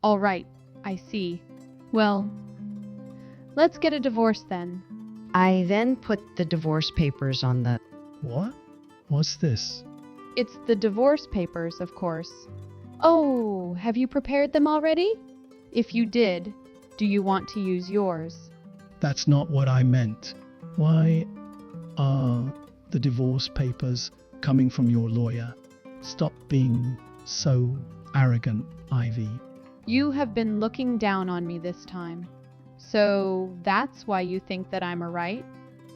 All right, I see. Well, let's get a divorce then. I then put the divorce papers on the. What? What's this? It's the divorce papers, of course. Oh, have you prepared them already? If you did, do you want to use yours? That's not what I meant. Why are the divorce papers coming from your lawyer? Stop being so arrogant, Ivy. You have been looking down on me this time. So that's why you think that I'm a right?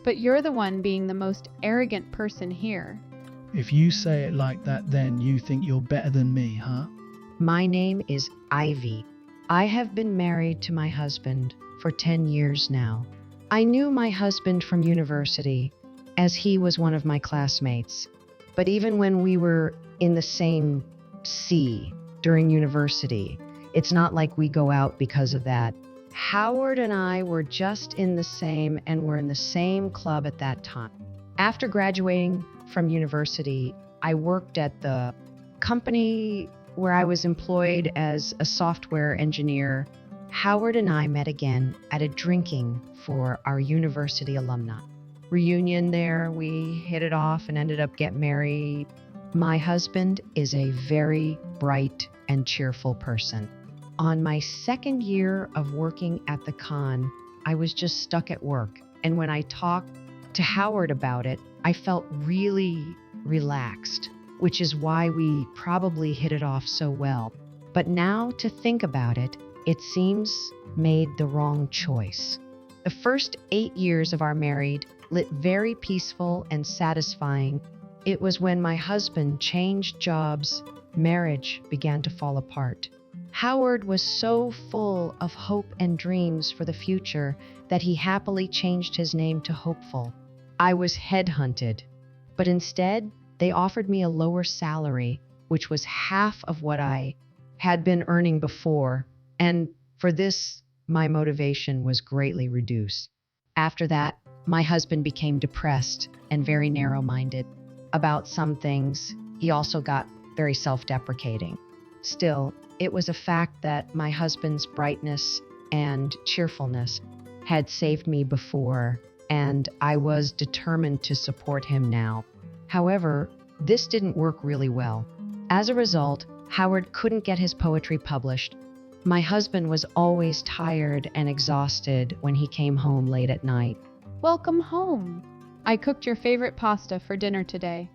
But you're the one being the most arrogant person here. If you say it like that, then you think you're better than me, huh? My name is Ivy. I have been married to my husband for 10 years now. I knew my husband from university, as he was one of my classmates. But even when we were in the same C during university, it's not like we go out because of that. Howard and I were just in the same and were in the same club at that time. After graduating from university, I worked at the company where I was employed as a software engineer. Howard and I met again at a drinking for our university alumni reunion there. We hit it off and ended up getting married. My husband is a very bright and cheerful person. On my second year of working at the con, I was just stuck at work. And when I talked to Howard about it, I felt really relaxed, which is why we probably hit it off so well. But now to think about it, it seems made the wrong choice. The first 8 years of our married lit very peaceful and satisfying. It was when my husband changed jobs, marriage began to fall apart. Howard was so full of hope and dreams for the future that he happily changed his name to Hopeful. I was headhunted, but instead they offered me a lower salary, which was half of what I had been earning before, and for this, my motivation was greatly reduced. After that, my husband became depressed and very narrow-minded about some things. He also got very self-deprecating. Still, it was a fact that my husband's brightness and cheerfulness had saved me before, and I was determined to support him now. However, this didn't work really well. As a result, Howard couldn't get his poetry published. My husband was always tired and exhausted when he came home late at night. Welcome home. I cooked your favorite pasta for dinner today.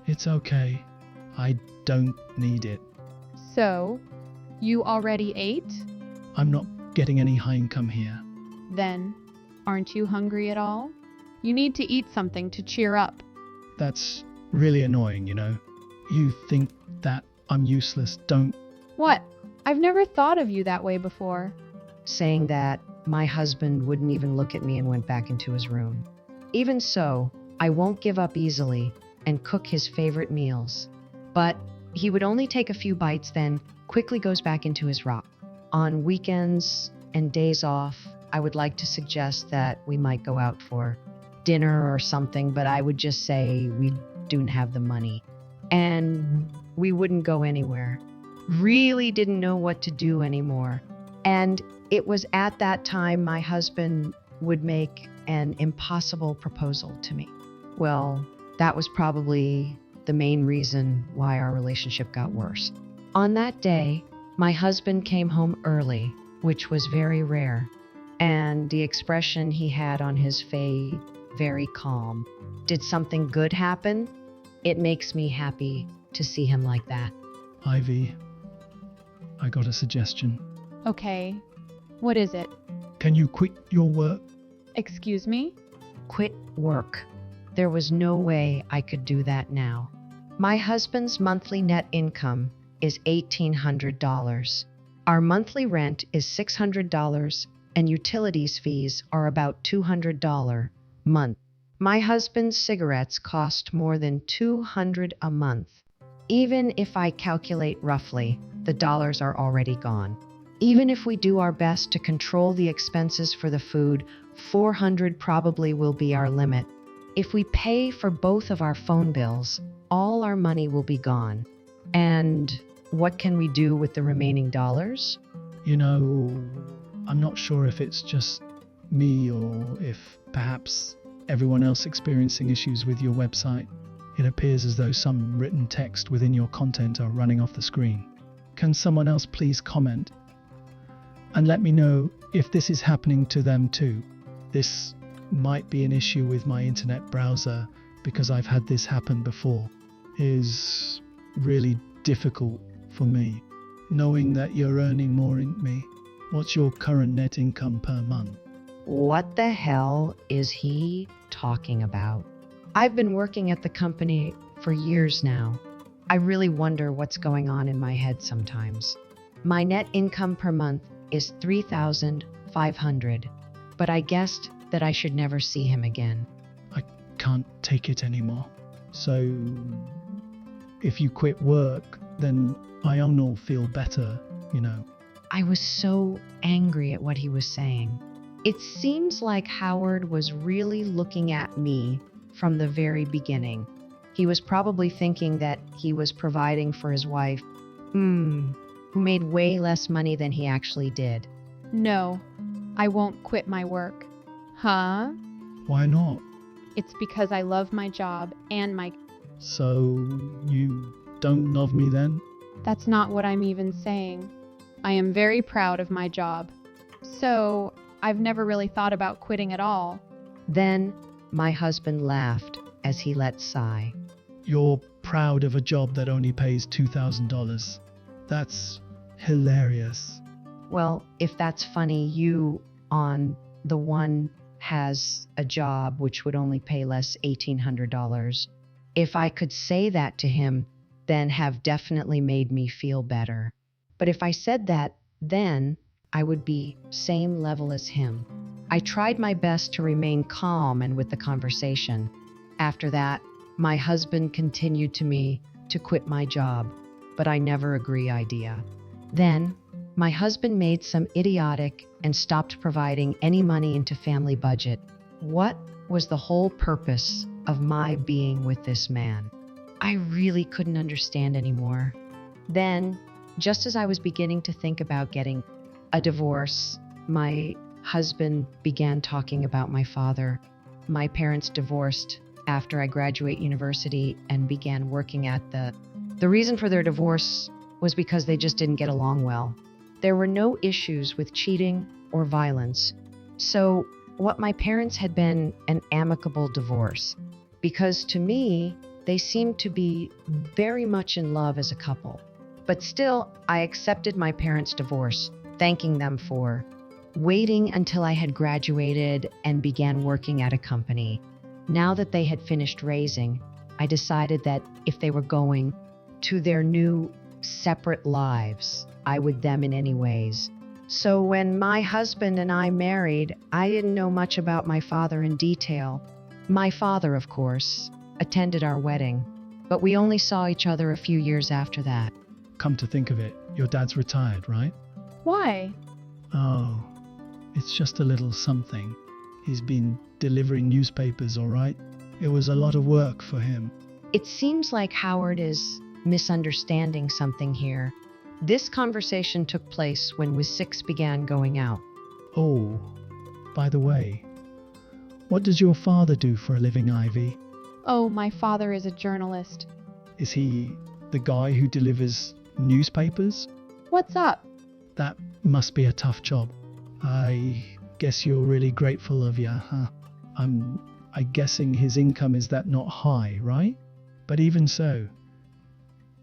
It's okay. I don't need it. So, you already ate? I'm not getting any high income here. Then, aren't you hungry at all? You need to eat something to cheer up. That's really annoying, you know. You think that I'm useless, don't... What? I've never thought of you that way before. Saying that, my husband wouldn't even look at me and went back into his room. Even so, I won't give up easily and cook his favorite meals. But he would only take a few bites, then quickly goes back into his rock. On weekends and days off, I would like to suggest that we might go out for dinner or something, but I would just say we don't have the money. And we wouldn't go anywhere. Really didn't know what to do anymore. And it was at that time my husband would make an impossible proposal to me. Well, that was probably the main reason why our relationship got worse. On that day, my husband came home early, which was very rare, and the expression he had on his face, very calm. Did something good happen? It makes me happy to see him like that. Ivy, I got a suggestion. Okay. What is it? Can you quit your work? Excuse me? Quit work. There was no way I could do that now. My husband's monthly net income is $1,800. Our monthly rent is $600 and utilities fees are about $200 a month. My husband's cigarettes cost more than $200 a month. Even if I calculate roughly, the dollars are already gone. Even if we do our best to control the expenses for the food, $400 probably will be our limit. If we pay for both of our phone bills, all our money will be gone. And what can we do with the remaining dollars? You know, I'm not sure if it's just me or if perhaps everyone else experiencing issues with your website. It appears as though some written text within your content are running off the screen. Can someone else please comment and let me know if this is happening to them too? This might be an issue with my internet browser because I've had this happen before. It is really difficult for me knowing that you're earning more in me. What's your current net income per month? What the hell is he talking about? I've been working at the company for years now. I really wonder what's going on in my head sometimes. My net income per month is $3,500, but I guessed that I should never see him again. I can't take it anymore. So, if you quit work, then I'll feel better, you know. I was so angry at what he was saying. It seems like Howard was really looking at me from the very beginning. He was probably thinking that he was providing for his wife, who made way less money than he actually did. No, I won't quit my work. Huh? Why not? It's because I love my job and my... So, you don't love me then? That's not what I'm even saying. I am very proud of my job. So, I've never really thought about quitting at all. Then my husband laughed as he let sigh. You're proud of a job that only pays $2,000. That's hilarious. Well, if that's funny, you, on the one, has a job which would only pay less $1,800. If I could say that to him, then have definitely made me feel better. But if I said that, then I would be same level as him. I tried my best to remain calm and with the conversation. After that, my husband continued to me to quit my job, but I never agree idea. Then, my husband made some idiotic and stopped providing any money into family budget. What was the whole purpose of my being with this man? I really couldn't understand anymore. Then, just as I was beginning to think about getting a divorce, my husband began talking about my father. My parents divorced after I graduate university and began working at the reason for their divorce was because they just didn't get along well. There were no issues with cheating or violence. So what my parents had been an amicable divorce, because to me, they seemed to be very much in love as a couple. But still, I accepted my parents' divorce, thanking them for waiting until I had graduated and began working at a company. Now that they had finished raising, I decided that if they were going to their new separate lives, I would them in any ways. So when my husband and I married, I didn't know much about my father in detail. My father, of course, attended our wedding, but we only saw each other a few years after that. Come to think of it, your dad's retired, right? Why? Oh, it's just a little something. He's been delivering newspapers, all right? It was a lot of work for him. It seems like Howard is misunderstanding something here. This conversation took place when WIS6 began going out. Oh, by the way, what does your father do for a living, Ivy? Oh, my father is a journalist. Is he the guy who delivers newspapers? What's up? That must be a tough job. I guess you're really grateful of ya, huh? I'm guessing his income is that not high, right? But even so,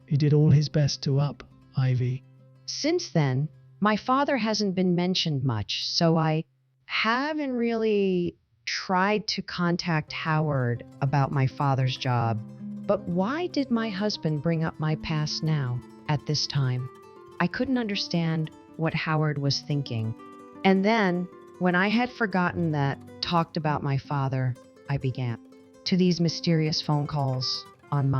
he did all his best to up, Ivy. Since then, my father hasn't been mentioned much, so I haven't really tried to contact Howard about my father's job. But why did my husband bring up my past now, at this time? I couldn't understand what Howard was thinking. And then, when I had forgotten that talked about my father, I began to these mysterious phone calls on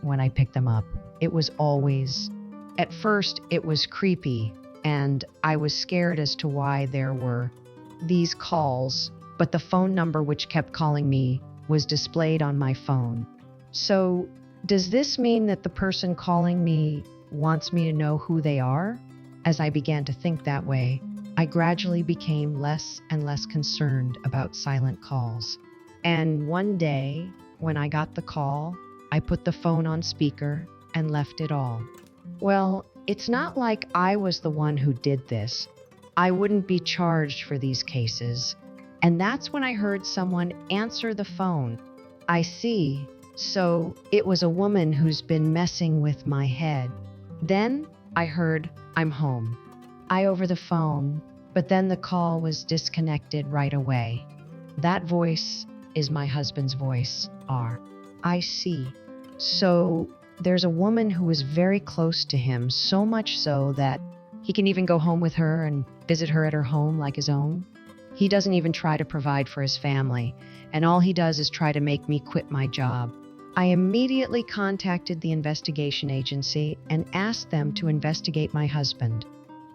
when I picked them up. It was always, at first it was creepy, and I was scared as to why there were these calls, but the phone number which kept calling me was displayed on my phone. So, does this mean that the person calling me wants me to know who they are? As I began to think that way, I gradually became less and less concerned about silent calls. And one day, when I got the call, I put the phone on speaker and left it all. Well, it's not like I was the one who did this. I wouldn't be charged for these cases. And that's when I heard someone answer the phone. I see. So it was a woman who's been messing with my head. Then I heard, "I'm home." I over the phone, but then the call was disconnected right away. That voice is my husband's voice, R. I see. So there's a woman who is very close to him, so much so that he can even go home with her and visit her at her home like his own. He doesn't even try to provide for his family, and all he does is try to make me quit my job. I immediately contacted the investigation agency and asked them to investigate my husband.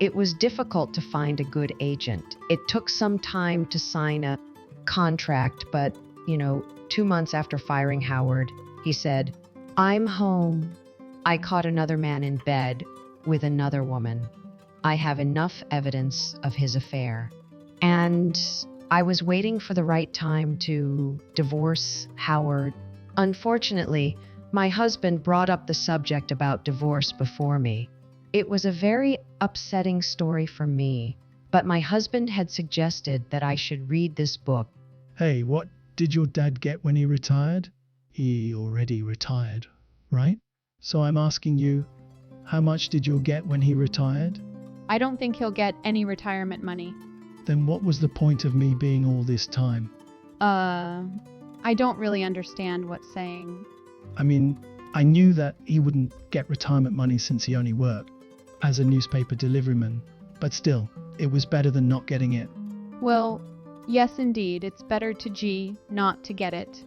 It was difficult to find a good agent. It took some time to sign a contract, but, 2 months after firing Howard, he said, "I'm home. I caught another man in bed with another woman. I have enough evidence of his affair." And I was waiting for the right time to divorce Howard. Unfortunately, my husband brought up the subject about divorce before me. It was a very upsetting story for me, but my husband had suggested that I should read this book. Hey, what did your dad get when he retired? He already retired, right? So I'm asking you, how much did you get when he retired? I don't think he'll get any retirement money. Then what was the point of me being all this time? I don't really understand what's saying. I mean, I knew that he wouldn't get retirement money since he only worked as a newspaper deliveryman, but still, it was better than not getting it. Well, yes indeed, it's better to G not to get it.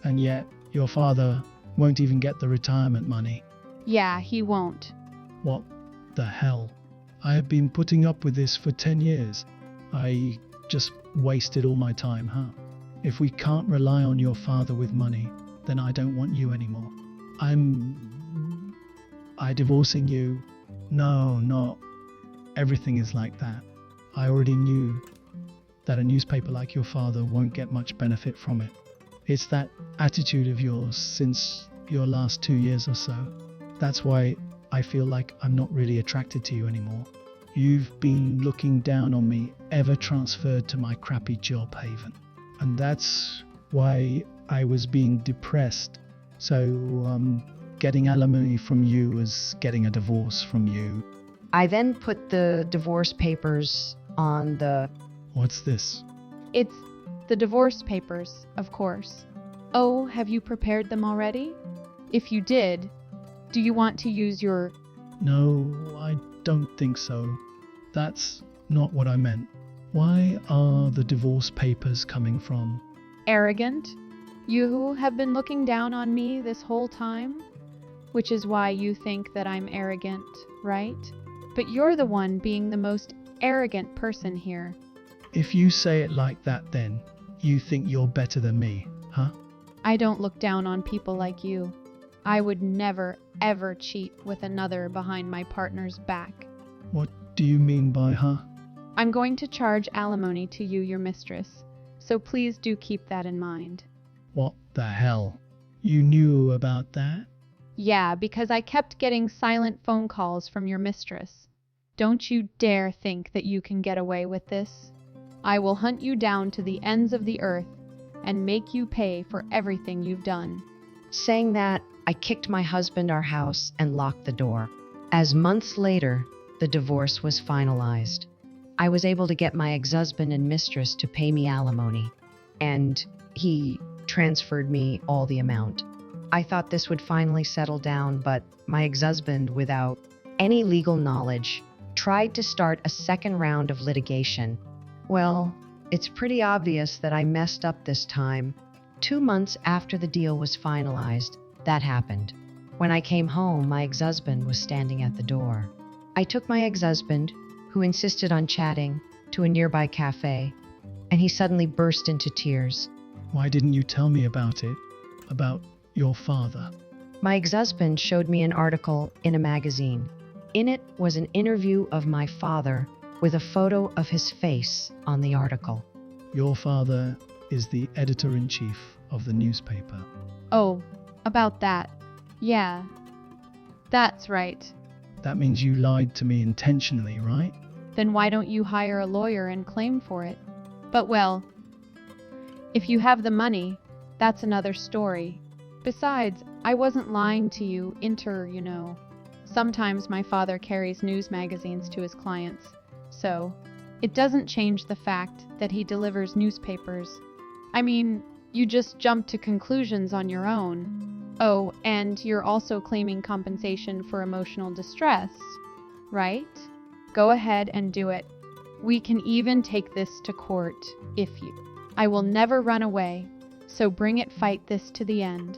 And yet, your father won't even get the retirement money. Yeah, he won't. What the hell? I have been putting up with this for 10 years. I just wasted all my time, huh? If we can't rely on your father with money, then I don't want you anymore. I divorcing you? No, not everything is like that. I already knew that a newspaper like your father won't get much benefit from it. It's that attitude of yours since your last 2 years or so. That's why I feel like I'm not really attracted to you anymore. You've been looking down on me ever transferred to my crappy job, Haven. And that's why I was being depressed. So, getting alimony from you was getting a divorce from you. I then put the divorce papers on the... What's this? It's the divorce papers, of course. Oh, have you prepared them already? If you did, do you want to use your... No, I don't think so. That's not what I meant. Why are the divorce papers coming from? Arrogant? You have been looking down on me this whole time, which is why you think that I'm arrogant, right? But you're the one being the most arrogant person here. If you say it like that, then you think you're better than me, huh? I don't look down on people like you. I would never, ever cheat with another behind my partner's back. What do you mean by huh? I'm going to charge alimony to you, your mistress, so please do keep that in mind. What the hell? You knew about that? Yeah, because I kept getting silent phone calls from your mistress. Don't you dare think that you can get away with this. I will hunt you down to the ends of the earth and make you pay for everything you've done. Saying that, I kicked my husband our house and locked the door. As months later, the divorce was finalized. I was able to get my ex-husband and mistress to pay me alimony, and he transferred me all the amount. I thought this would finally settle down, but my ex-husband, without any legal knowledge, tried to start a second round of litigation. Well, it's pretty obvious that I messed up this time. 2 months after the deal was finalized, that happened. When I came home, my ex-husband was standing at the door. I took my ex-husband, who insisted on chatting, to a nearby cafe, and he suddenly burst into tears. Why didn't you tell me about it? About your father? My ex-husband showed me an article in a magazine. In it was an interview of my father with a photo of his face on the article. Your father is the editor-in-chief of the newspaper. Oh, about that. Yeah, that's right. That means you lied to me intentionally, right? Then why don't you hire a lawyer and claim for it? But well, if you have the money, that's another story. Besides, I wasn't lying to you, you know. Sometimes my father carries news magazines to his clients, so it doesn't change the fact that he delivers newspapers. I mean, you just jump to conclusions on your own. Oh, and you're also claiming compensation for emotional distress, right? Go ahead and do it. We can even take this to court if you. I will never run away, so bring it, fight this to the end.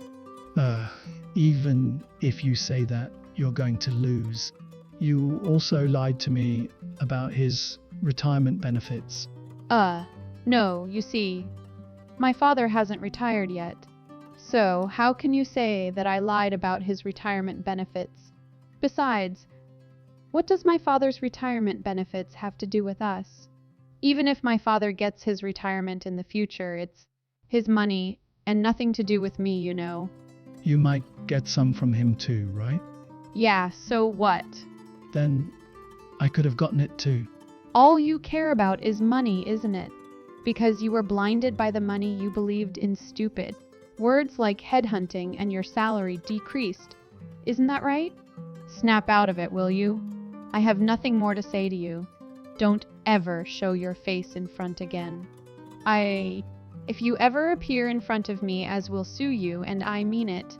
Even if you say that, you're going to lose. You also lied to me about his retirement benefits. No, you see, my father hasn't retired yet. So how can you say that I lied about his retirement benefits? Besides, what does my father's retirement benefits have to do with us? Even if my father gets his retirement in the future, it's his money and nothing to do with me, you know. You might get some from him too, right? Yeah, so what? Then I could have gotten it too. All you care about is money, isn't it? Because you were blinded by the money you believed in stupid. Words like headhunting and your salary decreased. Isn't that right? Snap out of it, will you? I have nothing more to say to you. Don't ever show your face in front again. If you ever appear in front of me, as will sue you, and I mean it.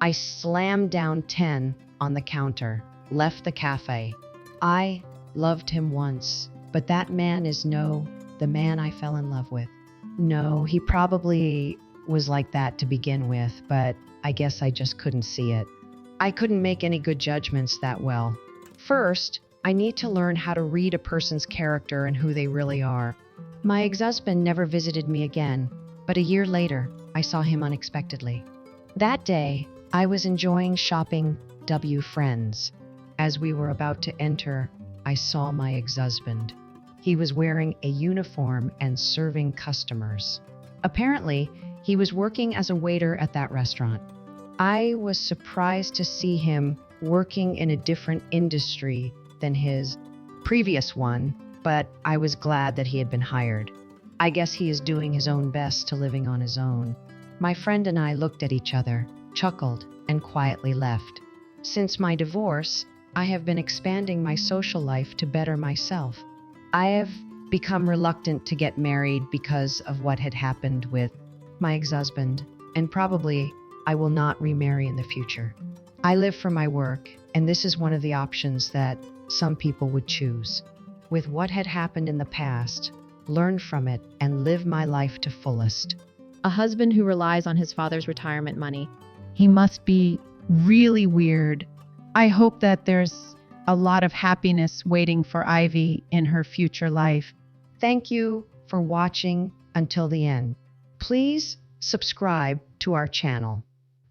I slammed down 10 on the counter, left the cafe. I loved him once, but that man is the man I fell in love with. No, he probably was like that to begin with, but I guess I just couldn't see it. I couldn't make any good judgments that well. First, I need to learn how to read a person's character and who they really are. My ex-husband never visited me again, but a year later, I saw him unexpectedly. That day, I was enjoying shopping W Friends. As we were about to enter, I saw my ex-husband. He was wearing a uniform and serving customers. Apparently, he was working as a waiter at that restaurant. I was surprised to see him working in a different industry than his previous one, but I was glad that he had been hired. I guess he is doing his own best to living on his own. My friend and I looked at each other, chuckled, and quietly left. Since my divorce, I have been expanding my social life to better myself. I have become reluctant to get married because of what had happened with my ex-husband, and probably I will not remarry in the future. I live for my work, and this is one of the options that some people would choose. With what had happened in the past, learn from it and live my life to fullest. A husband who relies on his father's retirement money. He must be really weird. I hope that there's a lot of happiness waiting for Ivy in her future life. Thank you for watching until the end. Please subscribe to our channel.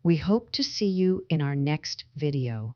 We hope to see you in our next video.